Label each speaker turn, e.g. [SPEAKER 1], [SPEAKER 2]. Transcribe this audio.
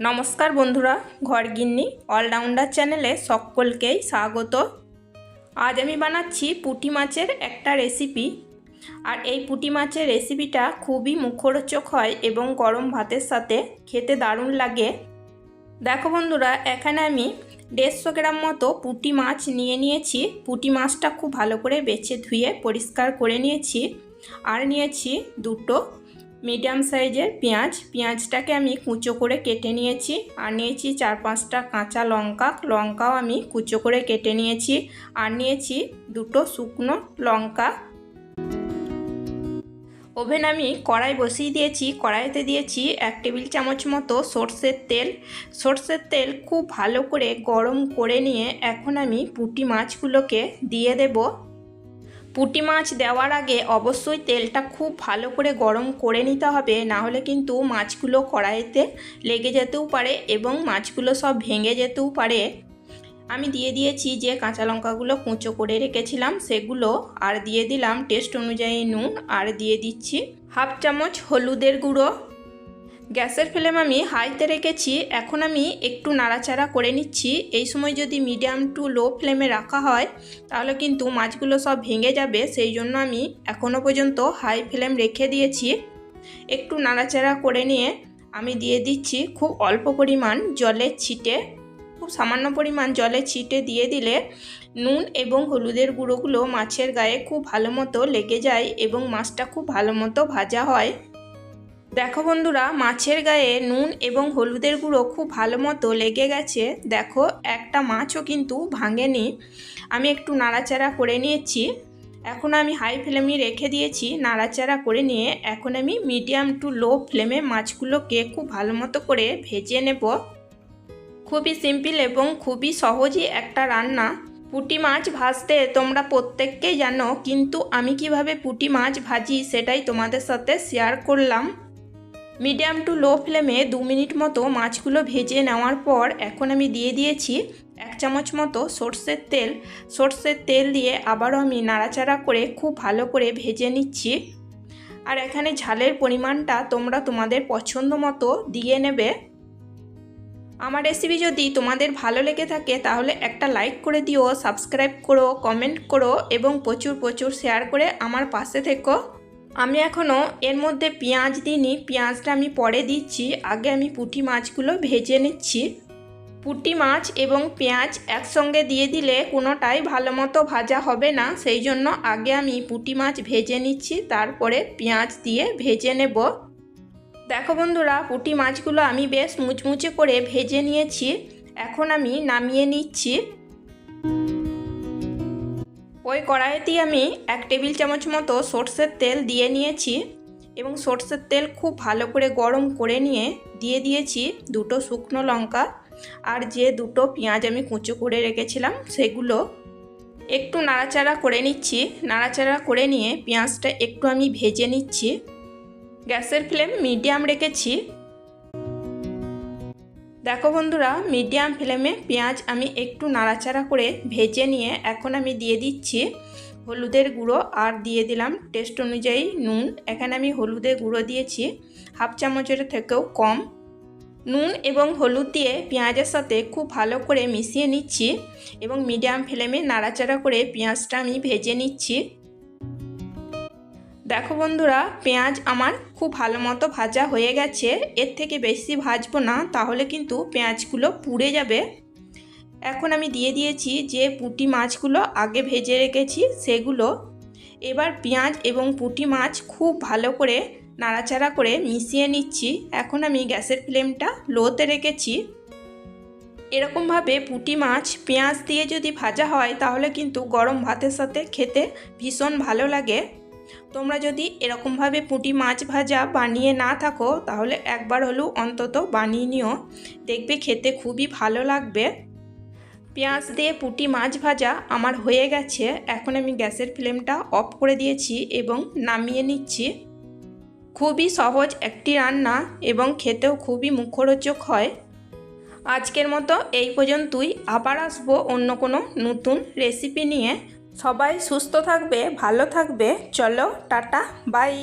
[SPEAKER 1] নমস্কার বন্ধুরা, ঘরগিন্নি অলরাউন্ডার চ্যানেলে সকলকেই স্বাগত। আজ আমি বানাচ্ছি পুঁটি মাছের একটা রেসিপি। আর এই পুঁটি মাছের রেসিপিটা খুবই মুখরোচক হয় এবং গরম ভাতের সাথে খেতে দারুণ লাগে। দেখো বন্ধুরা, এখানে আমি 150 গ্রাম মতো পুঁটি মাছ নিয়ে নিয়েছি। পুঁটি মাছটা খুব ভালো করে বেছে ধুয়ে পরিষ্কার করে নিয়েছি। আর নিয়েছি দুটো মিডিয়াম সাইজের পেঁয়াজটাকে আমি কুচো করে কেটে নিয়েছি। আর নিয়েছি 4-5টা কাঁচা লঙ্কাও আমি কুচো করে কেটে নিয়েছি। আর নিয়েছি দুটো শুকনো লঙ্কা। ওভেন আমি কড়াই বসিয়ে দিয়েছি। কড়াইতে দিয়েছি 1 টেবিল চামচ মতো সর্ষের তেল খুব ভালো করে গরম করে নিয়ে এখন আমি পুঁটি মাছগুলোকে দিয়ে দেব। পুঁটি মাছ দেওয়ার আগে অবশ্যই তেলটা খুব ভালো করে গরম করে নিতে হবে, না হলে কিন্তু মাছগুলো কড়াইতে লেগে যেতেও পারে এবং মাছগুলো সব ভেঙে যেতেও পারে। আমি দিয়ে দিয়েছি যে কাঁচা লঙ্কাগুলো কুচো করে রেখেছিলাম সেগুলো, আর দিয়ে দিলাম টেস্ট অনুযায়ী নুন, আর দিয়ে দিচ্ছি 1/2 চামচ হলুদের গুঁড়ো। গ্যাসের ফ্লেম আমি হাইতে রেখেছি। এখন আমি একটু নাড়াচাড়া করে নিচ্ছি। এই সময় যদি মিডিয়াম টু লো ফ্লেমে রাখা হয় তাহলে কিন্তু মাছগুলো সব ভেঙে যাবে, সেই জন্য আমি এখনও পর্যন্ত হাই ফ্লেম রেখে দিয়েছি। একটু নাড়াচাড়া করে নিয়ে আমি দিয়ে দিচ্ছি খুব অল্প পরিমাণ জলের ছিটে। খুব সামান্য পরিমাণ জলের ছিটে দিয়ে দিলে নুন এবং হলুদের গুঁড়োগুলো মাছের গায়ে খুব ভালো মতো লেগে যায় এবং মাছটা খুব ভালো মতো ভাজা হয়। দেখো বন্ধুরা, মাছের গায়ে নুন এবং হলুদের গুঁড়ো খুব ভালো মতো লেগে গেছে। দেখো, একটা মাছও কিন্তু ভাঙেনি। আমি একটু নাড়াচাড়া করে নিয়েছি। এখন আমি হাই ফ্লেমে রেখে দিয়েছি। নাড়াচাড়া করে নিয়ে এখন আমি মিডিয়াম টু লো ফ্লেমে মাছগুলোকে খুব ভালো মতো করে ভেজে নেব। খুবই সিম্পল এবং খুবই সহজই একটা রান্না। পুঁটি মাছ ভাজতে তোমরা প্রত্যেককেই জানো, কিন্তু আমি কিভাবে পুঁটি মাছ ভাজি সেটাই তোমাদের সাথে শেয়ার করলাম। মিডিয়াম টু লো ফ্লেমে 2 মিনিট মতো মাছগুলো ভেজে নেওয়ার পর এখন আমি দিয়ে দিয়েছি 1 চামচ মতো সর্ষের তেল দিয়ে আবারও আমি নাড়াচাড়া করে খুব ভালো করে ভেজে নিচ্ছি। আর এখানে ঝালের পরিমাণটা তোমরা তোমাদের পছন্দ মতো দিয়ে নেবে। আমার রেসিপি যদি তোমাদের ভালো লেগে থাকে তাহলে একটা লাইক করে দিও, সাবস্ক্রাইব করো, কমেন্ট করো এবং প্রচুর শেয়ার করে আমার পাশে থেকো। আমি এখনও এর মধ্যে পেঁয়াজ দিইনি, পেঁয়াজটা আমি পরে দিচ্ছি। আগে আমি পুঁটি মাছগুলো ভেজে নিচ্ছি। পুঁটি মাছ এবং পেঁয়াজ একসঙ্গে দিয়ে দিলে কোনোটাই ভালো মতো ভাজা হবে না, সেই জন্য আগে আমি পুঁটি মাছ ভেজে নিচ্ছি, তারপরে পেঁয়াজ দিয়ে ভেজে নেব। দেখো বন্ধুরা, পুঁটি মাছগুলো আমি বেশ মুচমুচে করে ভেজে নিয়েছি। এখন আমি নামিয়ে নিচ্ছি। ওই কড়াইতেই আমি 1 টেবিল চামচ মতো সর্ষের তেল দিয়ে নিয়েছি এবং সর্ষের তেল খুব ভালো করে গরম করে নিয়ে দিয়ে দিয়েছি দুটো শুকনো লঙ্কা আর যে দুটো পেঁয়াজ আমি কুচো করে রেখেছিলাম সেগুলো। একটু নাড়াচাড়া করে নিচ্ছি। নাড়াচাড়া করে নিয়ে পেঁয়াজটা একটু আমি ভেজে নিচ্ছি। গ্যাসের ফ্লেম মিডিয়াম রেখেছি। দেখো বন্ধুরা, মিডিয়াম ফ্লেমে পেঁয়াজ আমি একটু নাড়াচাড়া করে ভেজে নিয়ে এখন আমি দিয়ে দিচ্ছি হলুদের গুঁড়ো আর দিয়ে দিলাম টেস্ট অনুযায়ী নুন। এখানে আমি হলুদের গুঁড়ো দিয়েছি 1/2 চামচের থেকেও কম। নুন এবং হলুদ দিয়ে পেঁয়াজের সাথে খুব ভালো করে মিশিয়ে নিচ্ছি এবং মিডিয়াম ফ্লেমে নাড়াচাড়া করে পেঁয়াজটা আমি ভেজে নিচ্ছি। দেখো বন্ধুরা, পেঁয়াজ আমার খুব ভালো মতো ভাজা হয়ে গেছে। এর থেকে বেশি ভাজবো না, তাহলে কিন্তু পেঁয়াজগুলো পুড়ে যাবে। এখন আমি দিয়ে দিয়েছি যে পুঁটি মাছগুলো আগে ভেজে রেখেছি সেগুলো। এবার পেঁয়াজ এবং পুঁটি মাছ খুব ভালো করে নাড়াচাড়া করে মিশিয়ে নিচ্ছি। এখন আমি গ্যাসের ফ্লেমটা লোতে রেখেছি। এরকমভাবে পুঁটি মাছ পেঁয়াজ দিয়ে যদি ভাজা হয় তাহলে কিন্তু গরম ভাতের সাথে খেতে ভীষণ ভালো লাগে। তোমরা যদি এরকমভাবে পুঁটি মাছ ভাজা বানিয়ে না থাকো তাহলে একবার হলেও অন্তত বানিয়ে নিও, দেখবে খেতে খুবই ভালো লাগবে। পেঁয়াজ দিয়ে পুঁটি মাছ ভাজা আমার হয়ে গেছে। এখন আমি গ্যাসের ফ্লেমটা অফ করে দিয়েছি এবং নামিয়ে নিচ্ছি। খুবই সহজ একটি রান্না এবং খেতেও খুবই মুখরোচক হয়। আজকের মতো এই পর্যন্তই। আবার আসবো অন্য কোনো নতুন রেসিপি নিয়ে। সবাই সুস্থ থাকবে, ভালো থাকবে। চলো, টাটা, বাই।